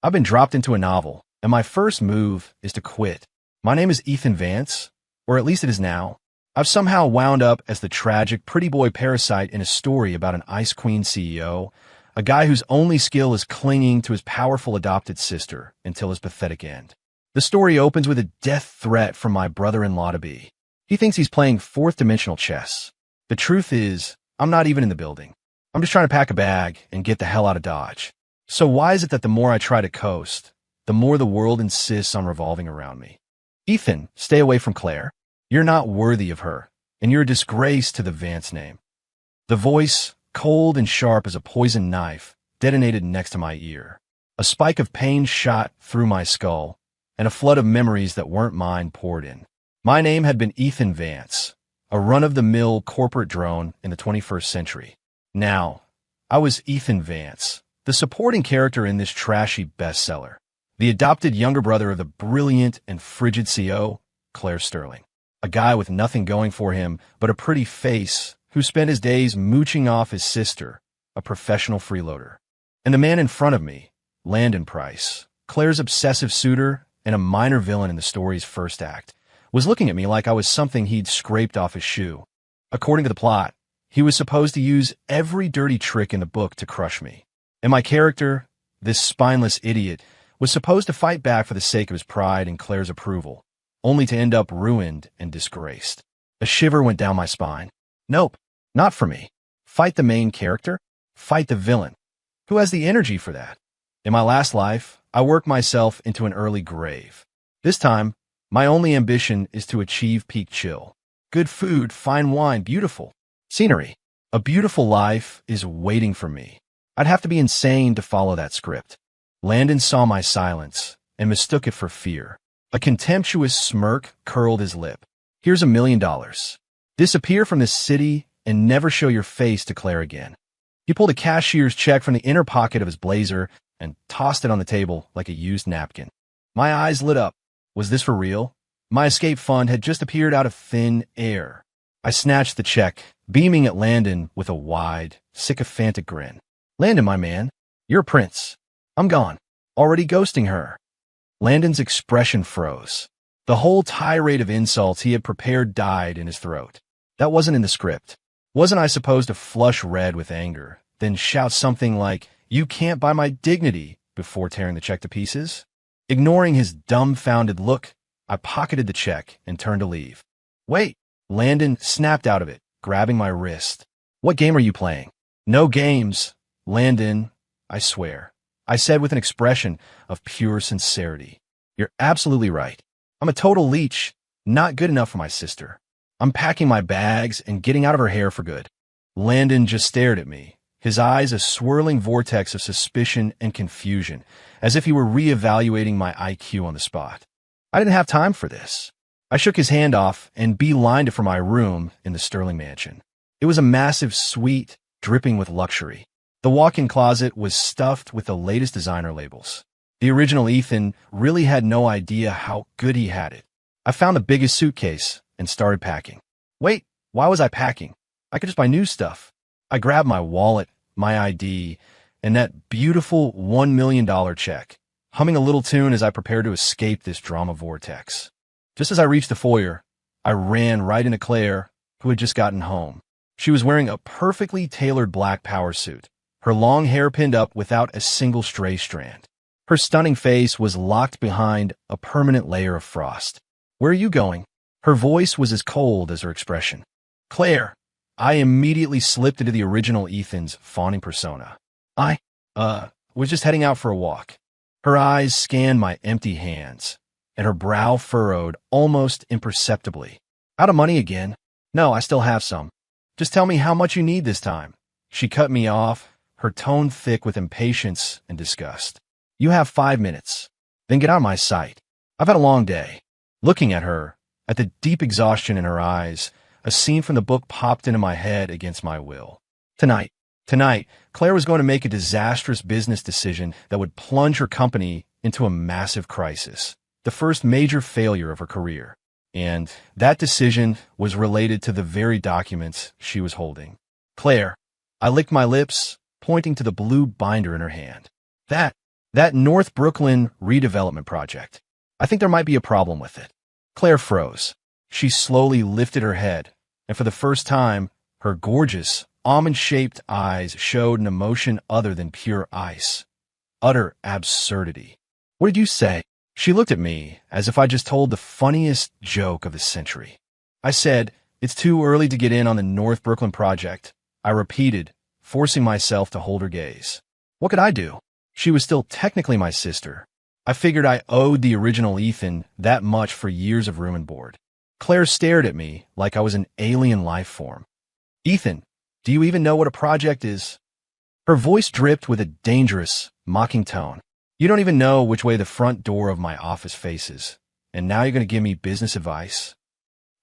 I've been dropped into a novel, and my first move is to quit. My name is Ethan Vance, or at least it is now. I've somehow wound up as the tragic pretty boy parasite in a story about an Ice Queen CEO, a guy whose only skill is clinging to his powerful adopted sister until his pathetic end. The story opens with a death threat from my brother-in-law to be. He thinks he's playing fourth-dimensional chess. The truth is, I'm not even in the building. I'm just trying to pack a bag and get the hell out of Dodge. So why is it that the more I try to coast, the more the world insists on revolving around me? Ethan, stay away from Claire. You're not worthy of her, and you're a disgrace to the Vance name. The voice, cold and sharp as a poisoned knife, detonated next to my ear. A spike of pain shot through my skull, and a flood of memories that weren't mine poured in. My name had been Ethan Vance, a run-of-the-mill corporate drone in the 21st century. Now, I was Ethan Vance, the supporting character in this trashy bestseller, the adopted younger brother of the brilliant and frigid CEO, Claire Sterling, a guy with nothing going for him but a pretty face who spent his days mooching off his sister, a professional freeloader. And the man in front of me, Landon Price, Claire's obsessive suitor and a minor villain in the story's first act, was looking at me like I was something he'd scraped off his shoe. According to the plot, he was supposed to use every dirty trick in the book to crush me. And my character, this spineless idiot, was supposed to fight back for the sake of his pride and Claire's approval, only to end up ruined and disgraced. A shiver went down my spine. Nope, not for me. Fight the main character? Fight the villain. Who has the energy for that? In my last life, I worked myself into an early grave. This time, my only ambition is to achieve peak chill. Good food, fine wine, beautiful scenery. A beautiful life is waiting for me. I'd have to be insane to follow that script. Landon saw my silence and mistook it for fear. A contemptuous smirk curled his lip. Here's $1 million. Disappear from this city and never show your face to Claire again. He pulled a cashier's check from the inner pocket of his blazer and tossed it on the table like a used napkin. My eyes lit up. Was this for real? My escape fund had just appeared out of thin air. I snatched the check, beaming at Landon with a wide, sycophantic grin. Landon, my man, you're a prince. I'm gone. Already ghosting her. Landon's expression froze. The whole tirade of insults he had prepared died in his throat. That wasn't in the script. Wasn't I supposed to flush red with anger, then shout something like, "You can't buy my dignity," before tearing the check to pieces? Ignoring his dumbfounded look, I pocketed the check and turned to leave. Wait, Landon snapped out of it, grabbing my wrist. What game are you playing? No games, Landon, I swear. I said with an expression of pure sincerity. You're absolutely right. I'm a total leech, not good enough for my sister. I'm packing my bags and getting out of her hair for good. Landon just stared at me, his eyes a swirling vortex of suspicion and confusion, as if he were reevaluating my IQ on the spot. I didn't have time for this. I shook his hand off and beelined it for my room in the Sterling mansion. It was a massive suite, dripping with luxury. The walk-in closet was stuffed with the latest designer labels. The original Ethan really had no idea how good he had it. I found the biggest suitcase and started packing. Wait, why was I packing? I could just buy new stuff. I grabbed my wallet, my ID, and that beautiful $1 million check, humming a little tune as I prepared to escape this drama vortex. Just as I reached the foyer, I ran right into Claire, who had just gotten home. She was wearing a perfectly tailored black power suit, her long hair pinned up without a single stray strand. Her stunning face was locked behind a permanent layer of frost. Where are you going? Her voice was as cold as her expression. Claire. I immediately slipped into the original Ethan's fawning persona. I was just heading out for a walk. Her eyes scanned my empty hands, and her brow furrowed almost imperceptibly. Out of money again? No, I still have some. Just tell me how much you need this time. She cut me off, her tone thick with impatience and disgust. You have 5 minutes. Then get out of my sight. I've had a long day. Looking at her, at the deep exhaustion in her eyes, a scene from the book popped into my head against my will. Tonight, Claire was going to make a disastrous business decision that would plunge her company into a massive crisis, the first major failure of her career. And that decision was related to the very documents she was holding. Claire, I licked my lips, pointing to the blue binder in her hand. That That North Brooklyn redevelopment project. I think there might be a problem with it. Claire froze. She slowly lifted her head, and for the first time, her gorgeous, almond-shaped eyes showed an emotion other than pure ice. Utter absurdity. What did you say? She looked at me as if I just told the funniest joke of the century. I said, it's too early to get in on the North Brooklyn project. I repeated, forcing myself to hold her gaze. What could I do? She was still technically my sister. I figured I owed the original Ethan that much for years of room and board. Claire stared at me like I was an alien life form. Ethan, do you even know what a project is? Her voice dripped with a dangerous, mocking tone. You don't even know which way the front door of my office faces, and now you're going to give me business advice?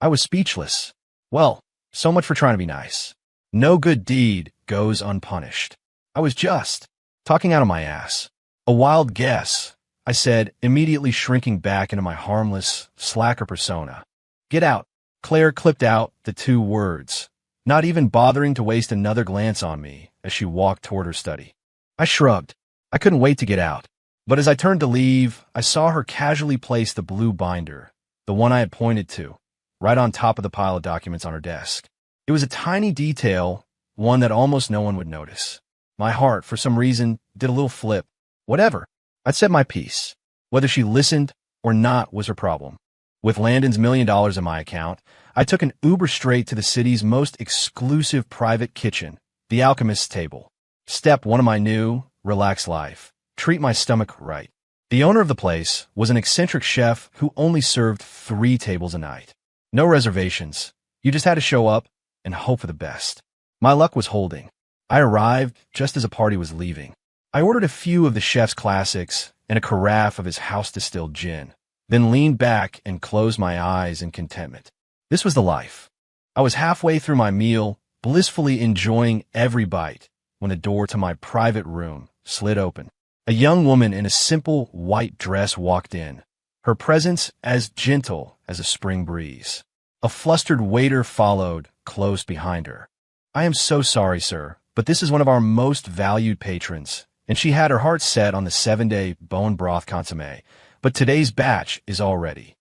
I was speechless. Well, so much for trying to be nice. No good deed goes unpunished. I was just talking out of my ass. A wild guess, I said, immediately shrinking back into my harmless, slacker persona. Get out. Claire clipped out the two words, not even bothering to waste another glance on me as she walked toward her study. I shrugged. I couldn't wait to get out. But as I turned to leave, I saw her casually place the blue binder, the one I had pointed to, right on top of the pile of documents on her desk. It was a tiny detail, one that almost no one would notice. My heart, for some reason, did a little flip. Whatever. I'd said my piece. Whether she listened or not was her problem. With Landon's $1 million in my account, I took an Uber straight to the city's most exclusive private kitchen, the Alchemist's Table. Step one of my new, relaxed life. Treat my stomach right. The owner of the place was an eccentric chef who only served 3 tables a night. No reservations. You just had to show up and hope for the best. My luck was holding. I arrived just as a party was leaving. I ordered a few of the chef's classics and a carafe of his house-distilled gin, then leaned back and closed my eyes in contentment. This was the life. I was halfway through my meal, blissfully enjoying every bite, when the door to my private room slid open. A young woman in a simple white dress walked in, her presence as gentle as a spring breeze. A flustered waiter followed, close behind her. I am so sorry, sir, but this is one of our most valued patrons, and she had her heart set on the 7-day bone broth consommé, but today's batch is all ready.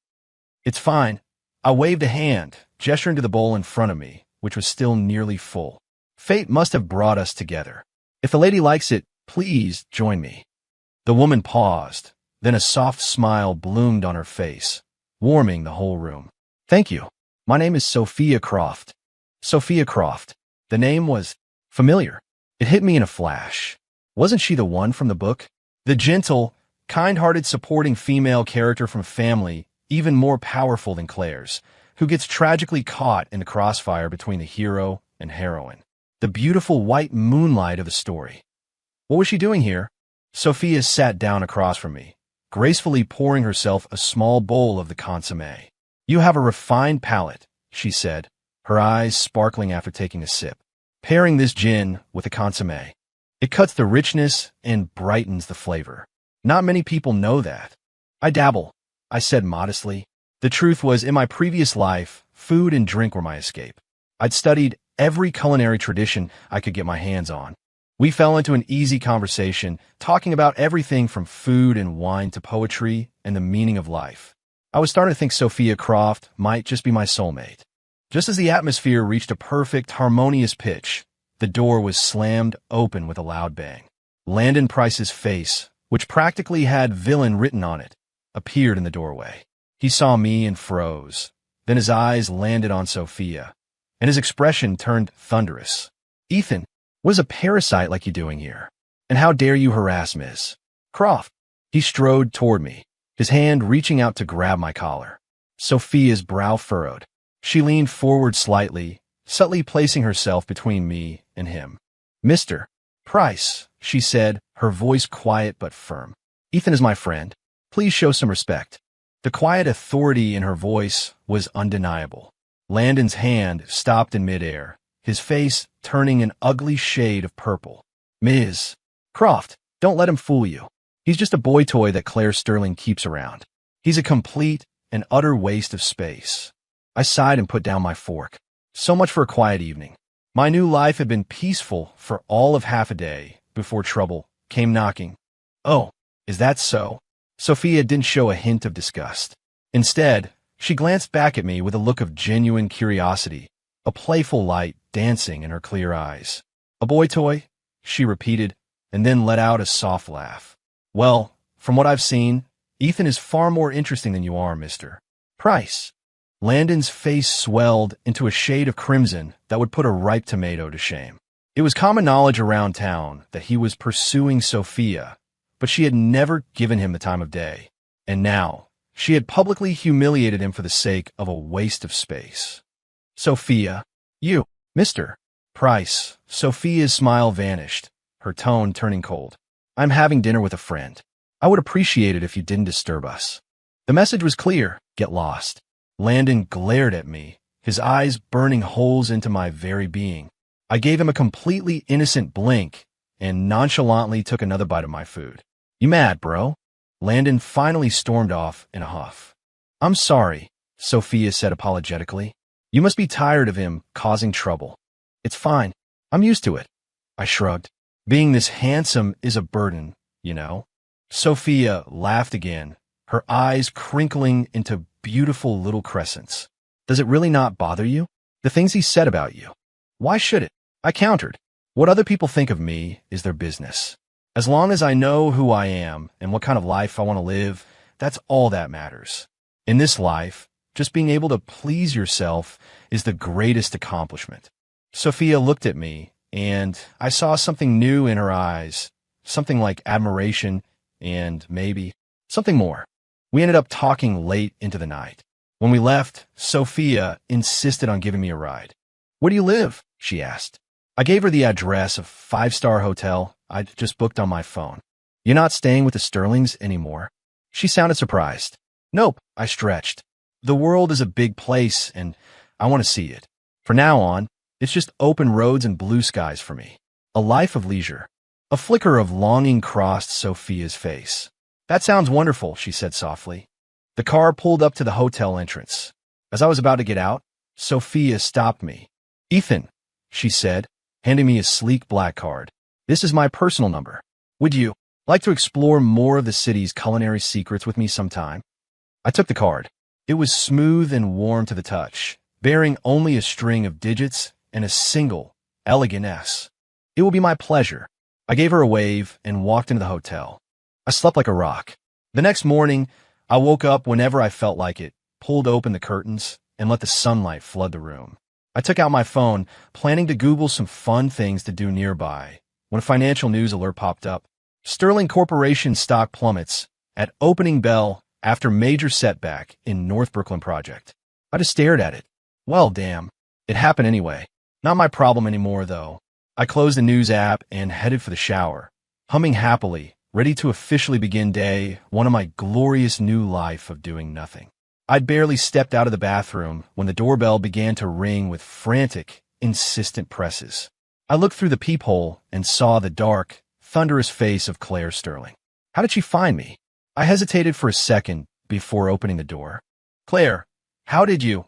It's fine. I waved a hand, gesturing to the bowl in front of me, which was still nearly full. Fate must have brought us together. If the lady likes it, please join me. The woman paused, then a soft smile bloomed on her face, warming the whole room. Thank you. My name is Sophia Croft. Sophia Croft. The name was familiar. It hit me in a flash. Wasn't she the one from the book? The gentle, kind-hearted supporting female character from Family, even more powerful than Claire's, who gets tragically caught in the crossfire between the hero and heroine. The beautiful white moonlight of the story. What was she doing here? Sophia sat down across from me, gracefully pouring herself a small bowl of the consommé. You have a refined palate, she said, her eyes sparkling after taking a sip. Pairing this gin with a consommé. It cuts the richness and brightens the flavor. Not many people know that. I dabble, I said modestly. The truth was, in my previous life, food and drink were my escape. I'd studied every culinary tradition I could get my hands on. We fell into an easy conversation, talking about everything from food and wine to poetry and the meaning of life. I was starting to think Sophia Croft might just be my soulmate. Just as the atmosphere reached a perfect, harmonious pitch, the door was slammed open with a loud bang. Landon Price's face, which practically had villain written on it, appeared in the doorway. He saw me and froze. Then his eyes landed on Sophia, and his expression turned thunderous. Ethan, what is a parasite like you doing here? And how dare you harass Miss Croft? He strode toward me, his hand reaching out to grab my collar. Sophia's brow furrowed. She leaned forward slightly, subtly placing herself between me and him. Mr. Price, she said, her voice quiet but firm. Ethan is my friend. Please show some respect. The quiet authority in her voice was undeniable. Landon's hand stopped in midair, his face turning an ugly shade of purple. Ms. Croft, don't let him fool you. He's just a boy toy that Claire Sterling keeps around. He's a complete and utter waste of space. I sighed and put down my fork. So much for a quiet evening. My new life had been peaceful for all of half a day before trouble came knocking. Oh, Is that so? Sophia didn't show a hint of disgust. Instead, she glanced back at me with a look of genuine curiosity, a playful light dancing in her clear eyes. A boy toy? She repeated, and then let out a soft laugh. Well, from what I've seen, Ethan is far more interesting than you are, Mr. Price. Landon's face swelled into a shade of crimson that would put a ripe tomato to shame. It was common knowledge around town that he was pursuing Sophia, but she had never given him the time of day. And now, she had publicly humiliated him for the sake of a waste of space. Sophia, you, Mr. Price. Sophia's smile vanished, her tone turning cold. I'm having dinner with a friend. I would appreciate it if you didn't disturb us. The message was clear, get lost. Landon glared at me, his eyes burning holes into my very being. I gave him a completely innocent blink and nonchalantly took another bite of my food. You mad, bro? Landon finally stormed off in a huff. I'm sorry, Sophia said apologetically. You must be tired of him causing trouble. It's fine. I'm used to it. I shrugged. Being this handsome is a burden, you know. Sophia laughed again, her eyes crinkling into beautiful little crescents. Does it really not bother you? The things he said about you? Why should it? I countered. What other people think of me is their business. As long as I know who I am and what kind of life I want to live, that's all that matters. In this life, just being able to please yourself is the greatest accomplishment. Sophia looked at me, and I saw something new in her eyes, something like admiration and maybe something more. We ended up talking late into the night. When we left, Sophia insisted on giving me a ride. Where do you live? She asked. I gave her the address of a five-star hotel I'd just booked on my phone. You're not staying with the Sterlings anymore? She sounded surprised. Nope, I stretched. The world is a big place, and I want to see it. From now on, it's just open roads and blue skies for me. A life of leisure. A flicker of longing crossed Sophia's face. That sounds wonderful, she said softly. The car pulled up to the hotel entrance. As I was about to get out, Sophia stopped me. Ethan, she said, handing me a sleek black card. This is my personal number. Would you like to explore more of the city's culinary secrets with me sometime? I took the card. It was smooth and warm to the touch, bearing only a string of digits and a single, elegant S. It will be my pleasure. I gave her a wave and walked into the hotel. I slept like a rock. The next morning, I woke up whenever I felt like it, pulled open the curtains, and let the sunlight flood the room. I took out my phone, planning to Google some fun things to do nearby, when a financial news alert popped up. Sterling Corporation stock plummets at opening bell after major setback in North Brooklyn project. I just stared at it. Well, damn. It happened anyway. Not my problem anymore, though. I closed the news app and headed for the shower, humming happily, ready to officially begin day one of my glorious new life of doing nothing. I'd barely stepped out of the bathroom when the doorbell began to ring with frantic, insistent presses. I looked through the peephole and saw the dark, thunderous face of Claire Sterling. How did she find me? I hesitated for a second before opening the door. Claire, how did you?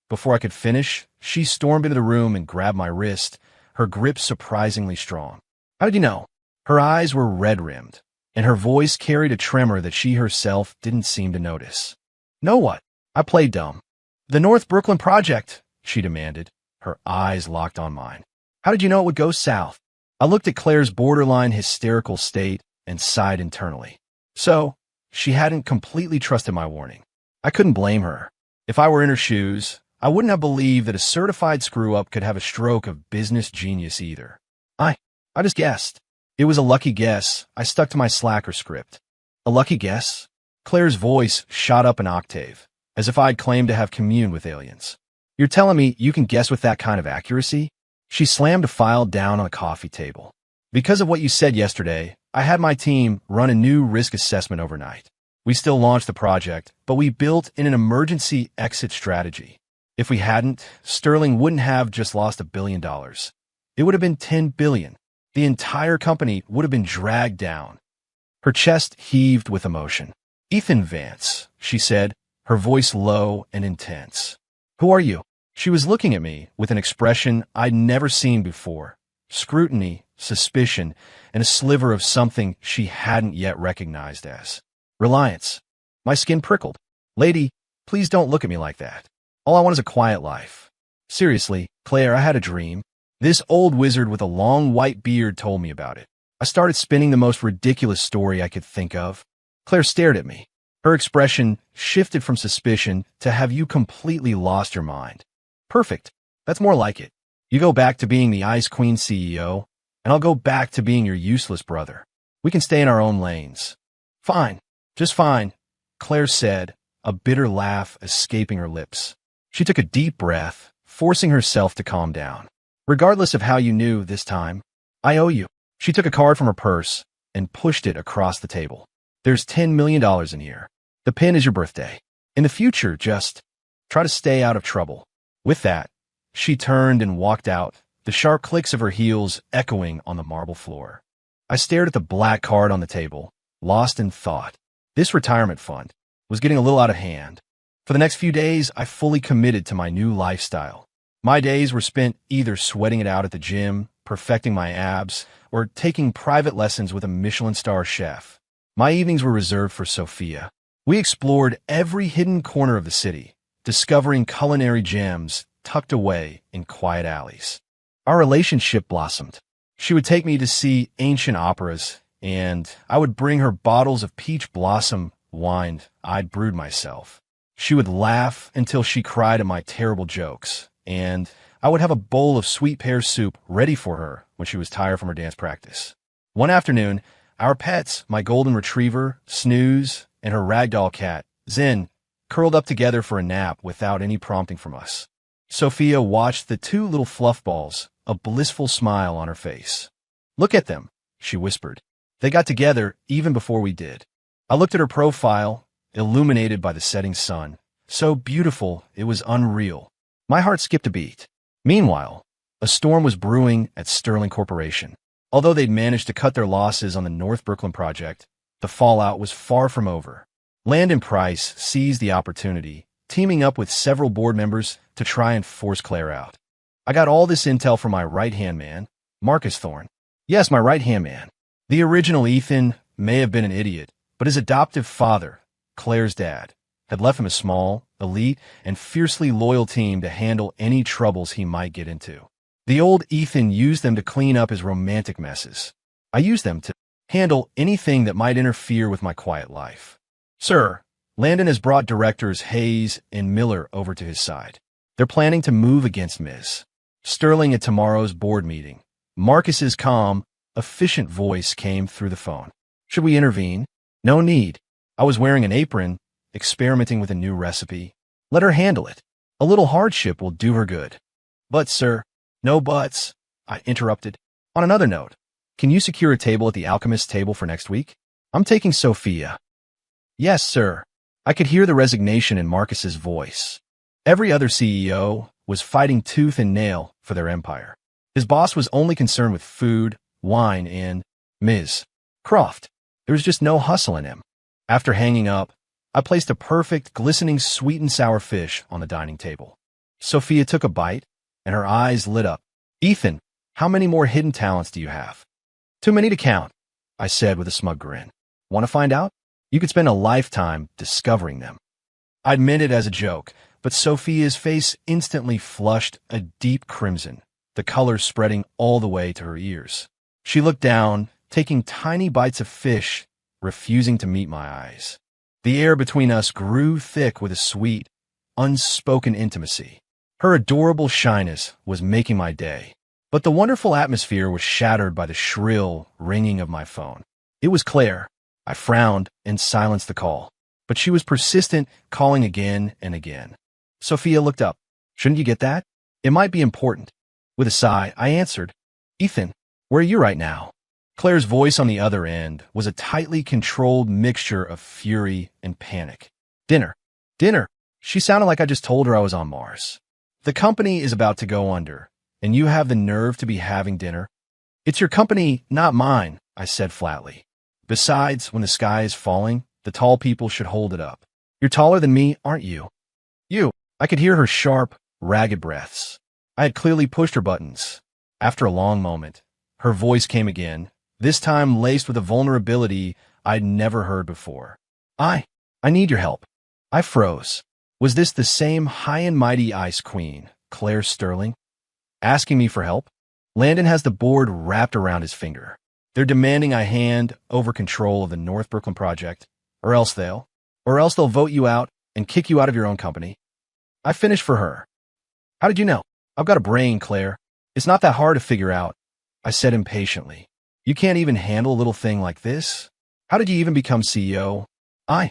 Before I could finish, she stormed into the room and grabbed my wrist, her grip surprisingly strong. How did you know? Her eyes were red-rimmed, and her voice carried a tremor that she herself didn't seem to notice. Know what? I played dumb. The North Brooklyn project, she demanded, her eyes locked on mine. How did you know it would go south? I looked at Claire's borderline hysterical state and sighed internally. So, she hadn't completely trusted my warning. I couldn't blame her. If I were in her shoes, I wouldn't have believed that a certified screw-up could have a stroke of business genius either. I just guessed. It was a lucky guess. I stuck to my slacker script. A lucky guess? Claire's voice shot up an octave, as if I'd claimed to have communed with aliens. You're telling me you can guess with that kind of accuracy? She slammed a file down on the coffee table. Because of what you said yesterday, I had my team run a new risk assessment overnight. We still launched the project, but we built in an emergency exit strategy. If we hadn't, Sterling wouldn't have just lost $1 billion. It would have been $10 billion. The entire company would have been dragged down. Her chest heaved with emotion. Ethan Vance, she said, her voice low and intense. Who are you? She was looking at me with an expression I'd never seen before. Scrutiny suspicion, and a sliver of something she hadn't yet recognized as reliance. My skin prickled. Lady, please don't look at me like that. All I want is a quiet life. Seriously, Claire, I had a dream. This old wizard with a long white beard told me about it. I started spinning the most ridiculous story I could think of. Claire stared at me. Her expression shifted from suspicion to have you completely lost your mind. Perfect. That's more like it. You go back to being the Ice Queen CEO, and I'll go back to being your useless brother. We can stay in our own lanes. Fine. Just fine, Claire said, a bitter laugh escaping her lips. She took a deep breath, forcing herself to calm down. Regardless of how you knew this time, I owe you. She took a card from her purse and pushed it across the table. There's $10 million in here. The pin is your birthday. In the future, just try to stay out of trouble. With that, she turned and walked out, the sharp clicks of her heels echoing on the marble floor. I stared at the black card on the table, lost in thought. This retirement fund was getting a little out of hand. For the next few days, I fully committed to my new lifestyle. My days were spent either sweating it out at the gym, perfecting my abs, or taking private lessons with a Michelin star chef. My evenings were reserved for Sophia. We explored every hidden corner of the city, discovering culinary gems tucked away in quiet alleys. Our relationship blossomed. She would take me to see ancient operas, and I would bring her bottles of peach blossom wine I'd brewed myself. She would laugh until she cried at my terrible jokes, and I would have a bowl of sweet pear soup ready for her when she was tired from her dance practice. One afternoon, our pets, my golden retriever, Snooze, and her ragdoll cat, Zen, curled up together for a nap without any prompting from us. Sophia watched the two little fluff balls, a blissful smile on her face. "Look at them," she whispered. "They got together even before we did." I looked at her profile, illuminated by the setting sun. So beautiful, it was unreal. My heart skipped a beat. Meanwhile, a storm was brewing at Sterling Corporation. Although they'd managed to cut their losses on the North Brooklyn project, the fallout was far from over. Landon Price seized the opportunity, teaming up with several board members to try and force Claire out. I got all this intel from my right-hand man, Marcus Thorne. Yes, my right-hand man. The original Ethan may have been an idiot, but his adoptive father, Claire's dad, had left him a small, elite, and fiercely loyal team to handle any troubles he might get into. The old Ethan used them to clean up his romantic messes. I used them to handle anything that might interfere with my quiet life. Sir, Landon has brought directors Hayes and Miller over to his side. They're planning to move against Ms. Sterling at tomorrow's board meeting. Marcus's calm, efficient voice came through the phone. Should we intervene? No need. I was wearing an apron, experimenting with a new recipe. Let her handle it. A little hardship will do her good. But, sir, no buts, I interrupted. On another note, can you secure a table at the Alchemist's table for next week? I'm taking Sophia. Yes, sir. I could hear the resignation in Marcus's voice. Every other CEO was fighting tooth and nail for their empire. His boss was only concerned with food, wine, and Ms. Croft. There was just no hustle in him. After hanging up, I placed a perfect, glistening sweet and sour fish on the dining table. Sophia took a bite, and her eyes lit up. Ethan, how many more hidden talents do you have? Too many to count, I said with a smug grin. Want to find out? You could spend a lifetime discovering them. I'd meant it as a joke, but Sophia's face instantly flushed a deep crimson, the color spreading all the way to her ears. She looked down, taking tiny bites of fish, refusing to meet my eyes. The air between us grew thick with a sweet, unspoken intimacy. Her adorable shyness was making my day, but the wonderful atmosphere was shattered by the shrill ringing of my phone. It was Claire. I frowned and silenced the call, but she was persistent, calling again and again. Sophia looked up. Shouldn't you get that? It might be important. With a sigh, I answered, Ethan, where are you right now? Claire's voice on the other end was a tightly controlled mixture of fury and panic. Dinner. Dinner. She sounded like I just told her I was on Mars. The company is about to go under, and you have the nerve to be having dinner? It's your company, not mine, I said flatly. Besides, when the sky is falling, the tall people should hold it up. You're taller than me, aren't you? You. I could hear her sharp, ragged breaths. I had clearly pushed her buttons. After a long moment, Her voice came again, this time laced with a vulnerability I'd never heard before. I need your help. I froze. Was this the same high and mighty Ice Queen, Claire Sterling, asking me for help? Landon has the board wrapped around his finger. They're demanding I hand over control of the North Brooklyn project, or else they'll vote you out and kick you out of your own company. I finished for her. How did you know? I've got a brain, Claire. It's not that hard to figure out, I said impatiently. You can't even handle a little thing like this? How did you even become CEO? All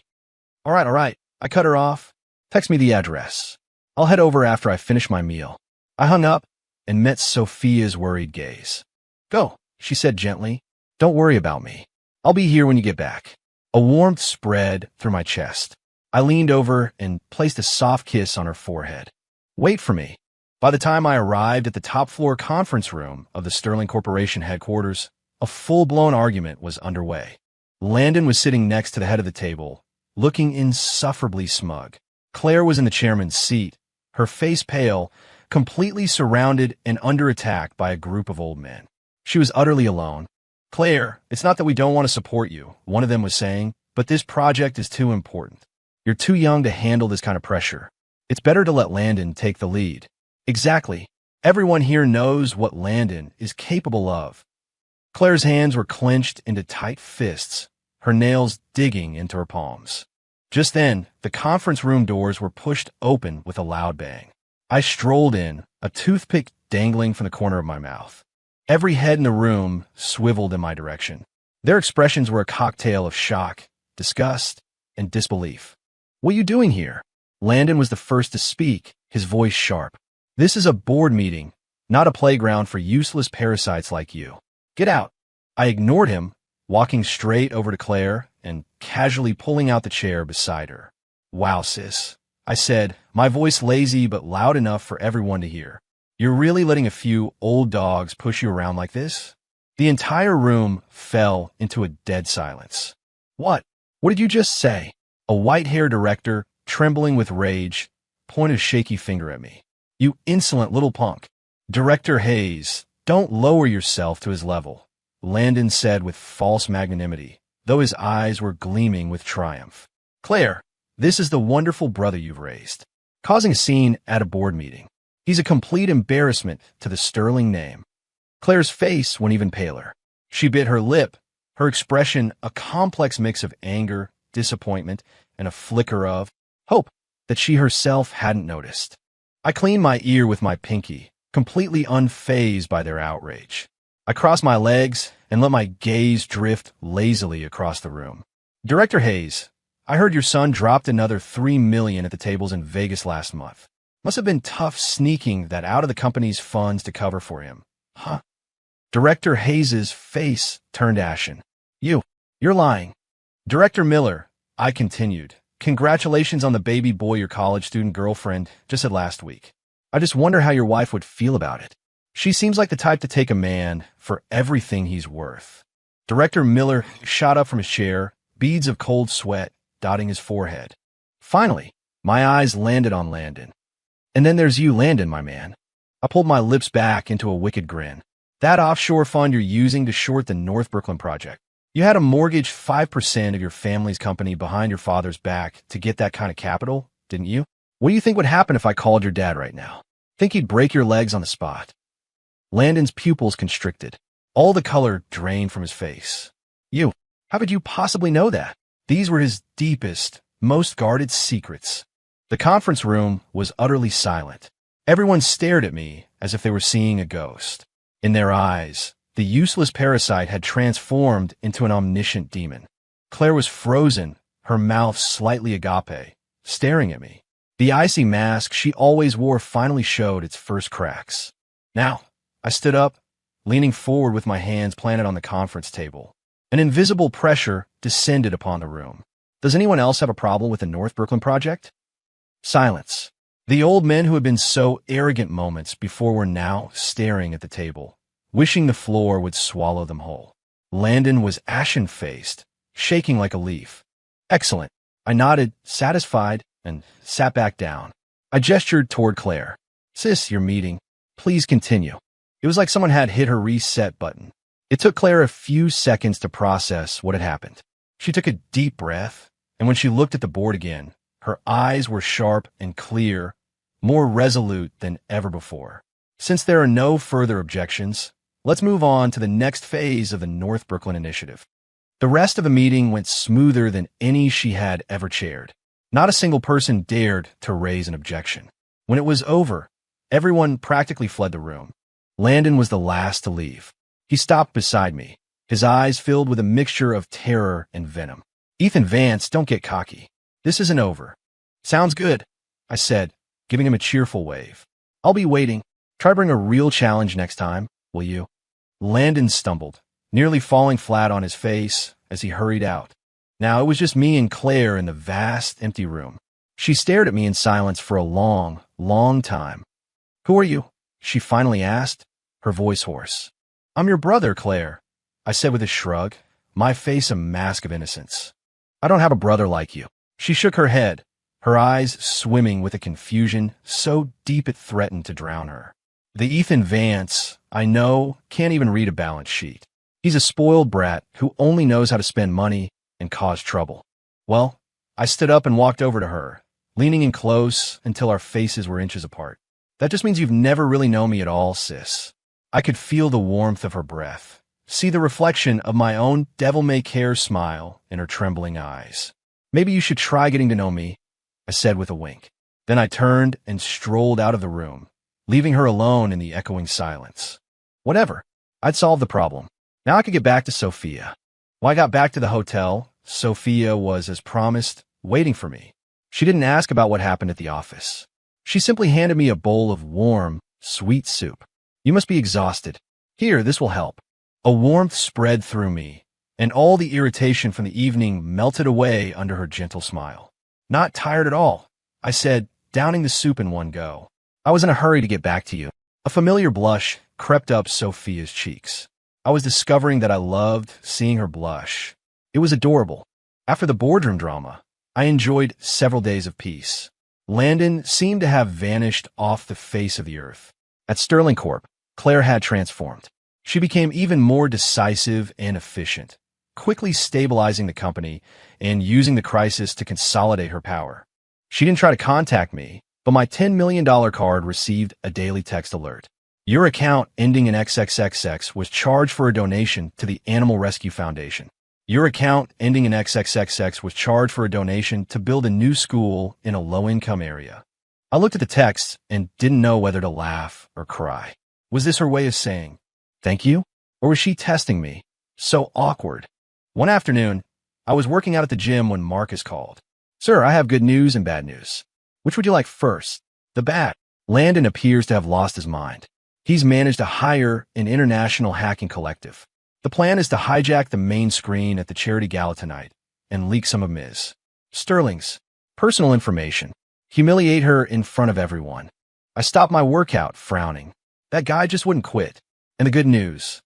right. I cut her off. Text me the address. I'll head over after I finish my meal. I hung up and met Sophia's worried gaze. Go, she said gently. Don't worry about me. I'll be here when you get back. A warmth spread through my chest. I leaned over and placed a soft kiss on her forehead. Wait for me. By the time I arrived at the top-floor conference room of the Sterling Corporation headquarters, a full-blown argument was underway. Landon was sitting next to the head of the table, looking insufferably smug. Claire was in the chairman's seat, her face pale, completely surrounded and under attack by a group of old men. She was utterly alone. Claire, it's not that we don't want to support you, one of them was saying, but this project is too important. You're too young to handle this kind of pressure. It's better to let Landon take the lead. Exactly. Everyone here knows what Landon is capable of. Claire's hands were clenched into tight fists, her nails digging into her palms. Just then, the conference room doors were pushed open with a loud bang. I strolled in, a toothpick dangling from the corner of my mouth. Every head in the room swiveled in my direction. Their expressions were a cocktail of shock, disgust, and disbelief. What are you doing here? Landon was the first to speak, his voice sharp. This is a board meeting, not a playground for useless parasites like you. Get out. I ignored him, walking straight over to Claire and casually pulling out the chair beside her. Wow, sis, I said, my voice lazy but loud enough for everyone to hear. You're really letting a few old dogs push you around like this? The entire room fell into a dead silence. What? What did you just say? A white-haired director, trembling with rage, pointed a shaky finger at me. You insolent little punk. Director Hayes, don't lower yourself to his level, Landon said with false magnanimity, though his eyes were gleaming with triumph. Claire, this is the wonderful brother you've raised, causing a scene at a board meeting. He's a complete embarrassment to the Sterling name. Claire's face went even paler. She bit her lip, her expression a complex mix of anger, disappointment, and a flicker of hope that she herself hadn't noticed. I cleaned my ear with my pinky, completely unfazed by their outrage. I crossed my legs and let my gaze drift lazily across the room. Director Hayes, I heard your son dropped another $3 million at the tables in Vegas last month. Must have been tough sneaking that out of the company's funds to cover for him. Huh? Director Hayes's face turned ashen. You're lying. Director Miller, I continued. Congratulations on the baby boy your college student girlfriend just had last week. I just wonder how your wife would feel about it. She seems like the type to take a man for everything he's worth. Director Miller shot up from his chair, beads of cold sweat dotting his forehead. Finally, my eyes landed on Landon. And then there's you, Landon, my man. I pulled my lips back into a wicked grin. That offshore fund you're using to short the North Brooklyn project. You had to mortgage 5% of your family's company behind your father's back to get that kind of capital, didn't you? What do you think would happen if I called your dad right now? Think he'd break your legs on the spot? Landon's pupils constricted. All the color drained from his face. How could you possibly know that? These were his deepest, most guarded secrets. The conference room was utterly silent. Everyone stared at me as if they were seeing a ghost. In their eyes, the useless parasite had transformed into an omniscient demon. Claire was frozen, her mouth slightly agape, staring at me. The icy mask she always wore finally showed its first cracks. Now, I stood up, leaning forward with my hands planted on the conference table. An invisible pressure descended upon the room. Does anyone else have a problem with the North Brooklyn project? Silence. The old men who had been so arrogant moments before were now staring at the table, wishing the floor would swallow them whole. Landon was ashen-faced, shaking like a leaf. Excellent. I nodded, satisfied, and sat back down. I gestured toward Claire. Sis, your meeting. Please continue. It was like someone had hit her reset button. It took Claire a few seconds to process what had happened. She took a deep breath, and when she looked at the board again, her eyes were sharp and clear, more resolute than ever before. Since there are no further objections, let's move on to the next phase of the North Brooklyn Initiative. The rest of the meeting went smoother than any she had ever chaired. Not a single person dared to raise an objection. When it was over, everyone practically fled the room. Landon was the last to leave. He stopped beside me, his eyes filled with a mixture of terror and venom. "Ethan Vance, don't get cocky. This isn't over." "Sounds good," I said, giving him a cheerful wave. "I'll be waiting. Try to bring a real challenge next time, will you?" Landon stumbled, nearly falling flat on his face as he hurried out. Now it was just me and Claire in the vast, empty room. She stared at me in silence for a long, long time. "Who are you?" she finally asked, her voice hoarse. "I'm your brother, Claire," I said with a shrug, my face a mask of innocence. "I don't have a brother like you." She shook her head, her eyes swimming with a confusion so deep it threatened to drown her. "The Ethan Vance I know can't even read a balance sheet. He's a spoiled brat who only knows how to spend money and cause trouble." Well, I stood up and walked over to her, leaning in close until our faces were inches apart. "That just means you've never really known me at all, sis." I could feel the warmth of her breath, see the reflection of my own devil-may-care smile in her trembling eyes. "Maybe you should try getting to know me," I said with a wink. Then I turned and strolled out of the room, leaving her alone in the echoing silence. Whatever. I'd solved the problem. Now I could get back to Sophia. When I got back to the hotel, Sophia was, as promised, waiting for me. She didn't ask about what happened at the office. She simply handed me a bowl of warm, sweet soup. "You must be exhausted. Here, this will help." A warmth spread through me, and all the irritation from the evening melted away under her gentle smile. "Not tired at all," I said, downing the soup in one go. "I was in a hurry to get back to you." A familiar blush crept up Sophia's cheeks. I was discovering that I loved seeing her blush. It was adorable. After the boardroom drama, I enjoyed several days of peace. Landon seemed to have vanished off the face of the earth. At Sterling Corp, Claire had transformed. She became even more decisive and efficient, quickly stabilizing the company and using the crisis to consolidate her power. She didn't try to contact me, but my $10 million card received a daily text alert. "Your account ending in XXXX was charged for a donation to the Animal Rescue Foundation. Your account ending in XXXX was charged for a donation to build a new school in a low-income area." I looked at the text and didn't know whether to laugh or cry. Was this her way of saying, "Thank you"? Or was she testing me? So awkward. One afternoon, I was working out at the gym when Marcus called. "Sir, I have good news and bad news. Which would you like first?" "The bad." Landon appears to have lost his mind. He's managed to hire an international hacking collective. The plan is to hijack the main screen at the charity gala tonight and leak some of Ms. Sterling's personal information, humiliate her in front of everyone. I stopped my workout, frowning. That guy just wouldn't quit. "And the good news."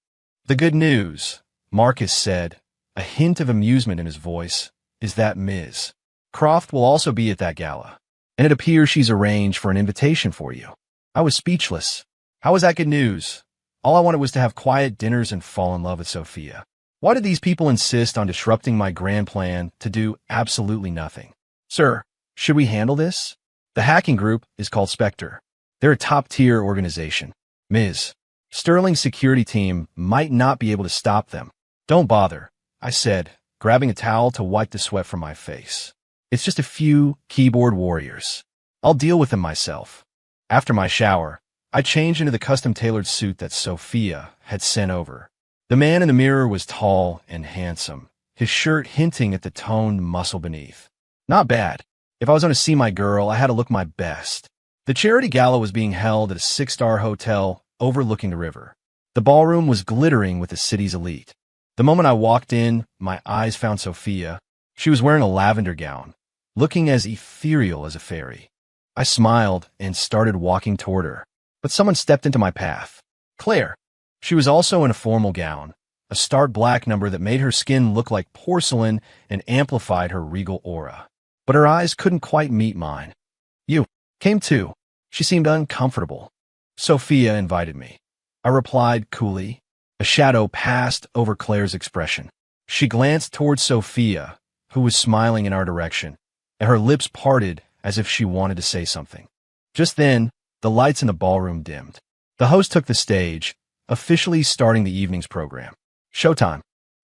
"The good news," Marcus said, a hint of amusement in his voice, "is that Ms. Croft will also be at that gala, and it appears she's arranged for an invitation for you." I was speechless. How was that good news? All I wanted was to have quiet dinners and fall in love with Sophia. Why did these people insist on disrupting my grand plan to do absolutely nothing? "Sir, should we handle this?" The hacking group is called Spectre. They're a top-tier organization. Ms. Sterling's security team might not be able to stop them. "Don't bother," I said, grabbing a towel to wipe the sweat from my face. "It's just a few keyboard warriors. I'll deal with them myself." After my shower, I changed into the custom-tailored suit that Sophia had sent over. The man in the mirror was tall and handsome, his shirt hinting at the toned muscle beneath. Not bad. If I was going to see my girl, I had to look my best. The charity gala was being held at a 6-star hotel overlooking the river. The ballroom was glittering with the city's elite. The moment I walked in, my eyes found Sophia. She was wearing a lavender gown, looking as ethereal as a fairy. I smiled and started walking toward her, but someone stepped into my path. Claire. She was also in a formal gown, a stark black number that made her skin look like porcelain and amplified her regal aura. But her eyes couldn't quite meet mine. "You came too." She seemed uncomfortable. "Sophia invited me," I replied coolly. A shadow passed over Claire's expression. She glanced towards Sophia, who was smiling in our direction, and her lips parted as if she wanted to say something. Just then, the lights in the ballroom dimmed. The host took the stage, officially starting the evening's program. Showtime.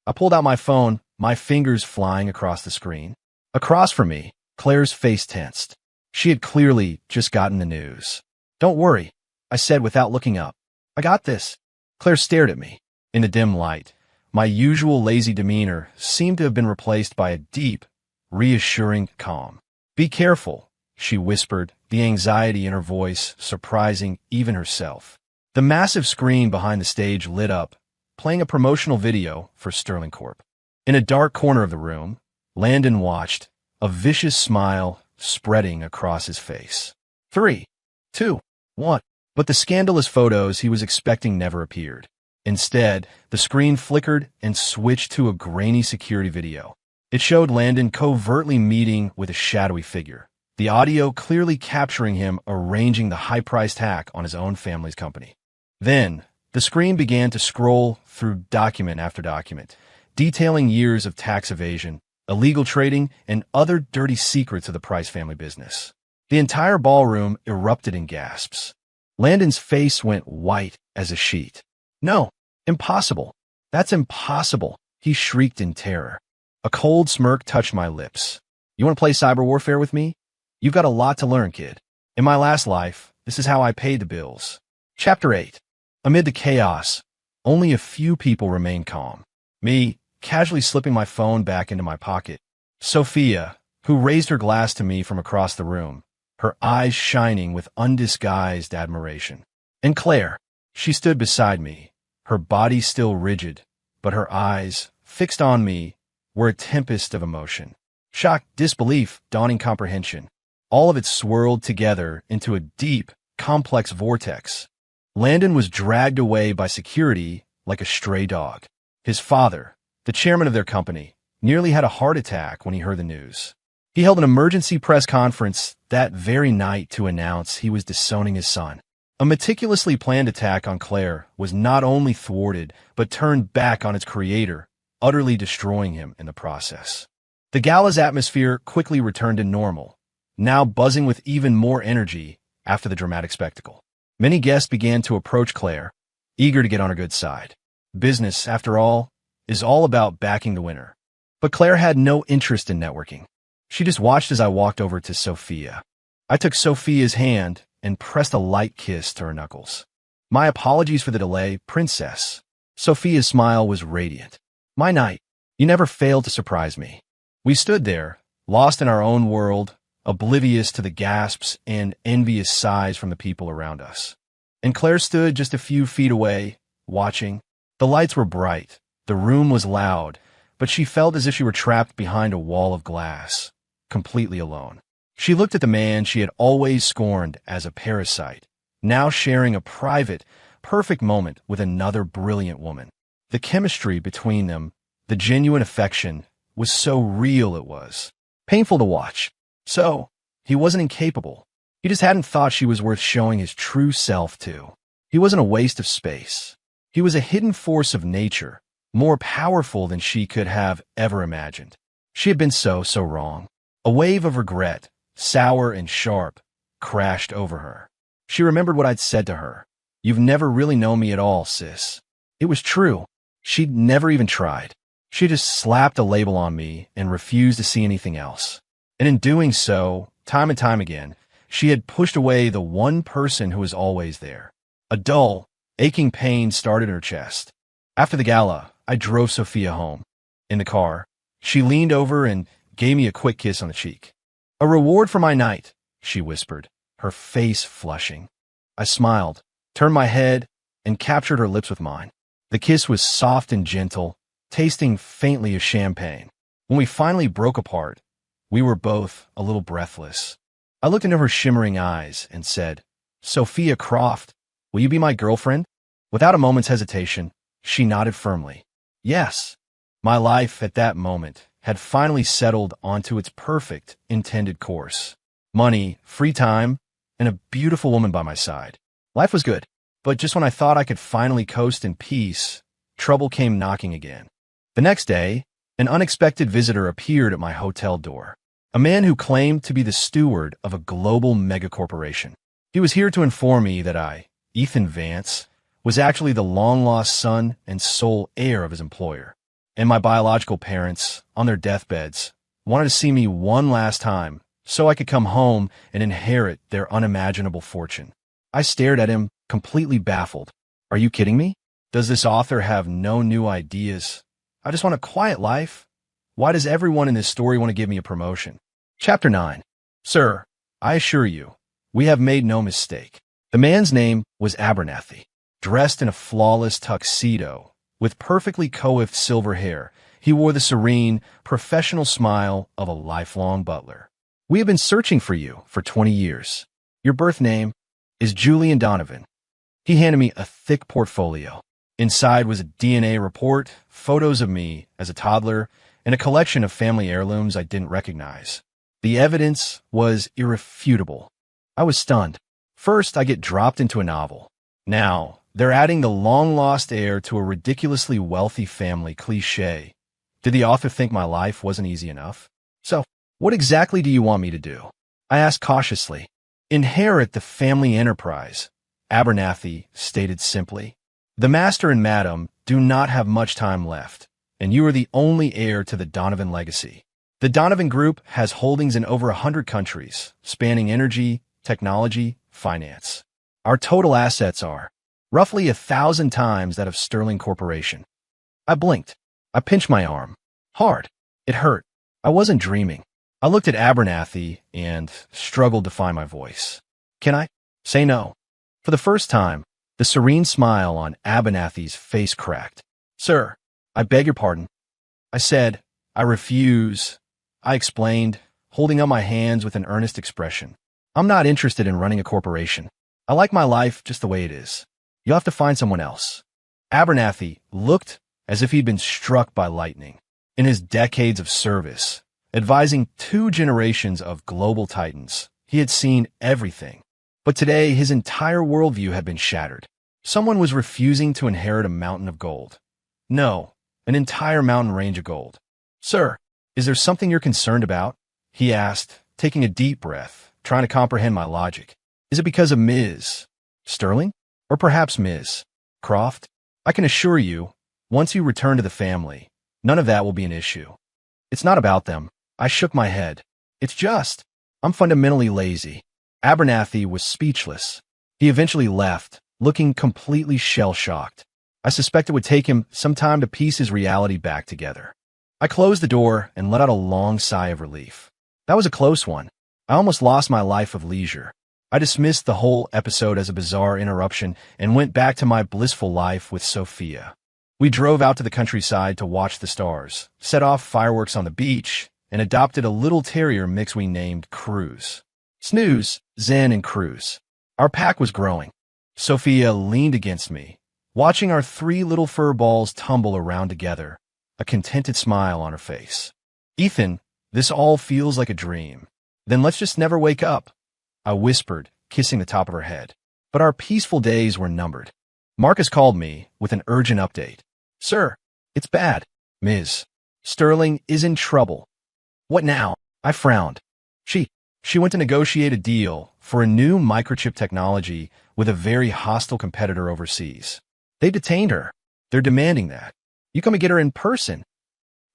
I pulled out my phone, my fingers flying across the screen. Across from me, Claire's face tensed. She had clearly just gotten the news. "Don't worry," I said without looking up. "I got this." Claire stared at me. In the dim light, my usual lazy demeanor seemed to have been replaced by a deep, reassuring calm. "Be careful," she whispered, the anxiety in her voice surprising even herself. The massive screen behind the stage lit up, playing a promotional video for Sterling Corp. In a dark corner of the room, Landon watched, a vicious smile spreading across his face. 3, 2, 1. But the scandalous photos he was expecting never appeared. Instead, the screen flickered and switched to a grainy security video. It showed Landon covertly meeting with a shadowy figure, the audio clearly capturing him arranging the high-priced hack on his own family's company. Then, the screen began to scroll through document after document, detailing years of tax evasion, illegal trading, and other dirty secrets of the Price family business. The entire ballroom erupted in gasps. Landon's face went white as a sheet. "No, impossible. That's impossible," he shrieked in terror. A cold smirk touched my lips. "You want to play cyber warfare with me? You've got a lot to learn, kid. In my last life, this is how I paid the bills." Chapter 8. Amid the chaos, only a few people remained calm. Me, casually slipping my phone back into my pocket. Sophia, who raised her glass to me from across the room, her eyes shining with undisguised admiration. And Claire, she stood beside me, her body still rigid, but her eyes, fixed on me, were a tempest of emotion. Shock, disbelief, dawning comprehension. All of it swirled together into a deep, complex vortex. Landon was dragged away by security like a stray dog. His father, the chairman of their company, nearly had a heart attack when he heard the news. He held an emergency press conference that very night to announce he was disowning his son. A meticulously planned attack on Claire was not only thwarted, but turned back on its creator, utterly destroying him in the process. The gala's atmosphere quickly returned to normal, now buzzing with even more energy after the dramatic spectacle. Many guests began to approach Claire, eager to get on her good side. Business, after all, is all about backing the winner. But Claire had no interest in networking. She just watched as I walked over to Sophia. I took Sophia's hand and pressed a light kiss to her knuckles. "My apologies for the delay, princess." Sophia's smile was radiant. "My knight, you never failed to surprise me." We stood there, lost in our own world, oblivious to the gasps and envious sighs from the people around us. And Claire stood just a few feet away, watching. The lights were bright, the room was loud, but she felt as if she were trapped behind a wall of glass, completely alone. She looked at the man she had always scorned as a parasite, now sharing a private, perfect moment with another brilliant woman. The chemistry between them, the genuine affection, was so real it was painful to watch. So, he wasn't incapable. He just hadn't thought she was worth showing his true self to. He wasn't a waste of space. He was a hidden force of nature, more powerful than she could have ever imagined. She had been so wrong. A wave of regret, sour and sharp, crashed over her. She remembered what I'd said to her. "You've never really known me at all, sis." It was true. She'd never even tried. She just slapped a label on me and refused to see anything else. And in doing so, time and time again, she had pushed away the one person who was always there. A dull, aching pain started in her chest. After the gala, I drove Sophia home. In the car, she leaned over and gave me a quick kiss on the cheek. "A reward for my night," she whispered, her face flushing. I smiled, turned my head, and captured her lips with mine. The kiss was soft and gentle, tasting faintly of champagne. When we finally broke apart, we were both a little breathless. I looked into her shimmering eyes and said, "Sophia Croft, will you be my girlfriend?" Without a moment's hesitation, she nodded firmly. Yes. My life at that moment had finally settled onto its perfect intended course. Money, free time, and a beautiful woman by my side. Life was good, but just when I thought I could finally coast in peace, trouble came knocking again. The next day, an unexpected visitor appeared at my hotel door. A man who claimed to be the steward of a global megacorporation. He was here to inform me that I, Ethan Vance, was actually the long-lost son and sole heir of his employer. And my biological parents, on their deathbeds, wanted to see me one last time so I could come home and inherit their unimaginable fortune. I stared at him, completely baffled. Are you kidding me? Does this author have no new ideas? I just want a quiet life. Why does everyone in this story want to give me a promotion? Chapter 9. Sir, I assure you, we have made no mistake. The man's name was Abernathy. Dressed in a flawless tuxedo, with perfectly coiffed silver hair, he wore the serene, professional smile of a lifelong butler. We have been searching for you for 20 years. Your birth name is Julian Donovan. He handed me a thick portfolio. Inside was a DNA report, photos of me as a toddler, and a collection of family heirlooms I didn't recognize. The evidence was irrefutable. I was stunned. First, I get dropped into a novel. Now, they're adding the long-lost heir to a ridiculously wealthy family cliché. Did the author think my life wasn't easy enough? So, what exactly do you want me to do? I asked cautiously. Inherit the family enterprise, Abernathy stated simply. The master and madam do not have much time left, and you are the only heir to the Donovan legacy. The Donovan Group has holdings in over 100 countries, spanning energy, technology, finance. Our total assets are roughly 1,000 times that of Sterling Corporation. I blinked. I pinched my arm. Hard. It hurt. I wasn't dreaming. I looked at Abernathy and struggled to find my voice. Can I say no? For the first time, the serene smile on Abernathy's face cracked. Sir, I beg your pardon. I said, I refuse. I explained, holding up my hands with an earnest expression. I'm not interested in running a corporation. I like my life just the way it is. You'll have to find someone else. Abernathy looked as if he'd been struck by lightning. In his decades of service, advising 2 generations of global titans, he had seen everything. But today, his entire worldview had been shattered. Someone was refusing to inherit a mountain of gold. No, an entire mountain range of gold. Sir, is there something you're concerned about? He asked, taking a deep breath, trying to comprehend my logic. Is it because of Ms. Sterling? Or perhaps Ms. Croft? I can assure you, once you return to the family, none of that will be an issue. It's not about them. I shook my head. It's just, I'm fundamentally lazy. Abernathy was speechless. He eventually left, looking completely shell-shocked. I suspect it would take him some time to piece his reality back together. I closed the door and let out a long sigh of relief. That was a close one. I almost lost my life of leisure. I dismissed the whole episode as a bizarre interruption and went back to my blissful life with Sophia. We drove out to the countryside to watch the stars, set off fireworks on the beach, and adopted a little terrier mix we named Cruz. Snooze, Zen, and Cruz. Our pack was growing. Sophia leaned against me, watching our 3 little fur balls tumble around together, a contented smile on her face. Ethan, this all feels like a dream. Then let's just never wake up, I whispered, kissing the top of her head. But our peaceful days were numbered. Marcus called me with an urgent update. Sir, it's bad. Ms. Sterling is in trouble. What now? I frowned. She went to negotiate a deal for a new microchip technology with a very hostile competitor overseas. They detained her. They're demanding that. You come and get her in person.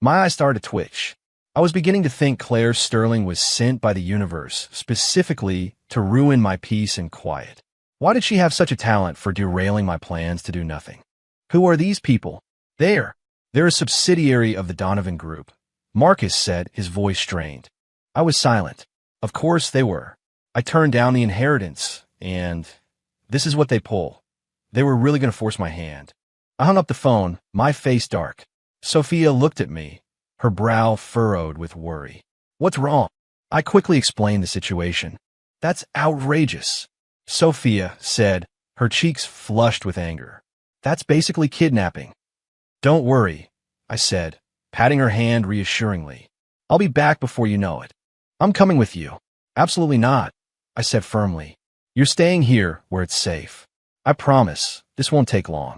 My eyes started to twitch. I was beginning to think Claire Sterling was sent by the universe specifically to ruin my peace and quiet. Why did she have such a talent for derailing my plans to do nothing? Who are these people? They're a subsidiary of the Donovan Group, Marcus said, his voice strained. I was silent. Of course they were. I turned down the inheritance, and this is what they pull. They were really going to force my hand. I hung up the phone, my face dark. Sophia looked at me, her brow furrowed with worry. What's wrong? I quickly explained the situation. That's outrageous, Sophia said, her cheeks flushed with anger. That's basically kidnapping. Don't worry, I said, patting her hand reassuringly. I'll be back before you know it. I'm coming with you. Absolutely not, I said firmly. You're staying here where it's safe. I promise, this won't take long.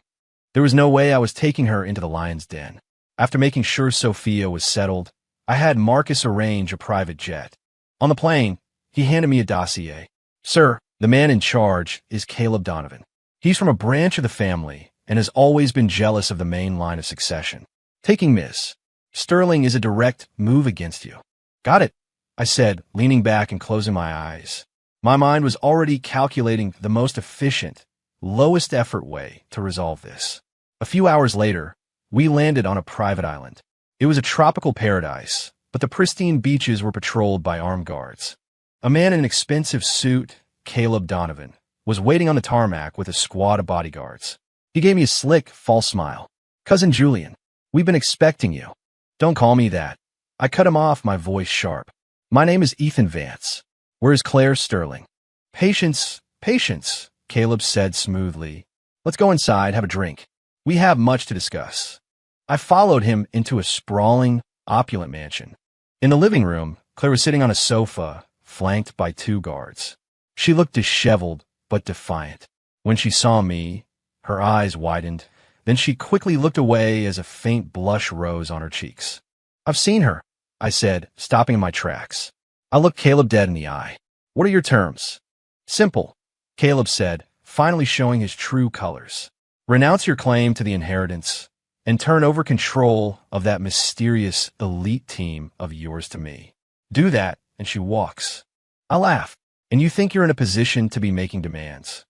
There was no way I was taking her into the lion's den. After making sure Sophia was settled, I had Marcus arrange a private jet. On the plane, he handed me a dossier. Sir, the man in charge is Caleb Donovan. He's from a branch of the family and has always been jealous of the main line of succession. Taking Miss Sterling is a direct move against you. Got it, I said, leaning back and closing my eyes. My mind was already calculating the most efficient, lowest effort way to resolve this. A few hours later, we landed on a private island. It was a tropical paradise, but the pristine beaches were patrolled by armed guards. A man in an expensive suit, Caleb Donovan, was waiting on the tarmac with a squad of bodyguards. He gave me a slick, false smile. Cousin Julian, we've been expecting you. Don't call me that. I cut him off, my voice sharp. My name is Ethan Vance. Where's Claire Sterling? Patience, patience, Caleb said smoothly. Let's go inside, have a drink. We have much to discuss. I followed him into a sprawling, opulent mansion. In the living room, Claire was sitting on a sofa, flanked by 2 guards. She looked disheveled but defiant. When she saw me, her eyes widened. Then she quickly looked away as a faint blush rose on her cheeks. I've seen her, I said, stopping in my tracks. I looked Caleb dead in the eye. What are your terms? Simple, Caleb said, finally showing his true colors. Renounce your claim to the inheritance and turn over control of that mysterious elite team of yours to me. Do that, and she walks. I laugh, and you think you're in a position to be making demands.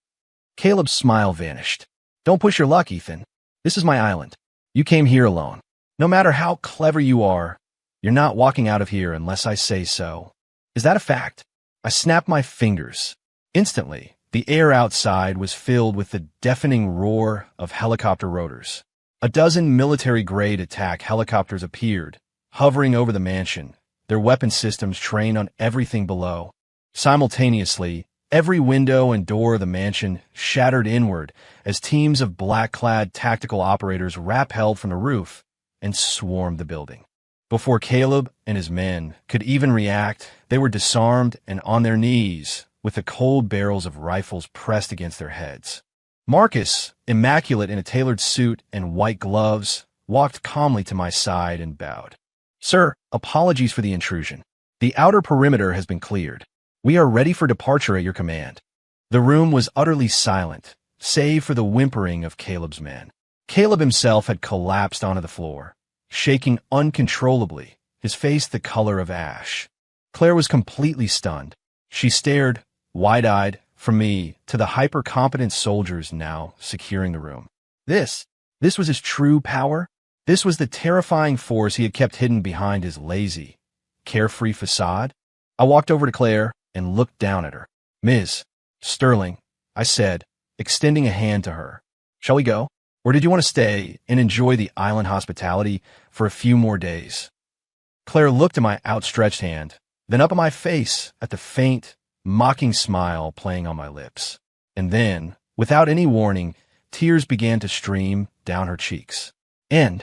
Caleb's smile vanished. Don't push your luck, Ethan. This is my island. You came here alone. No matter how clever you are, you're not walking out of here unless I say so. Is that a fact? I snapped my fingers. Instantly, the air outside was filled with the deafening roar of helicopter rotors. A dozen military-grade attack helicopters appeared, hovering over the mansion, their weapon systems trained on everything below. Simultaneously, every window and door of the mansion shattered inward as teams of black-clad tactical operators rappelled from the roof and swarmed the building. Before Caleb and his men could even react, they were disarmed and on their knees, with the cold barrels of rifles pressed against their heads. Marcus, immaculate in a tailored suit and white gloves, walked calmly to my side and bowed. Sir, apologies for the intrusion. The outer perimeter has been cleared. We are ready for departure at your command. The room was utterly silent, save for the whimpering of Caleb's men. Caleb himself had collapsed onto the floor, shaking uncontrollably, his face the color of ash. Claire was completely stunned. She stared, wide-eyed, from me to the hyper-competent soldiers now securing the room. This was his true power? This was the terrifying force he had kept hidden behind his lazy, carefree facade? I walked over to Claire and looked down at her. Ms. Sterling, I said, extending a hand to her. Shall we go? Or did you want to stay and enjoy the island hospitality for a few more days? Claire looked at my outstretched hand, then up at my face at the faint, mocking smile playing on my lips. And then, without any warning, tears began to stream down her cheeks. End.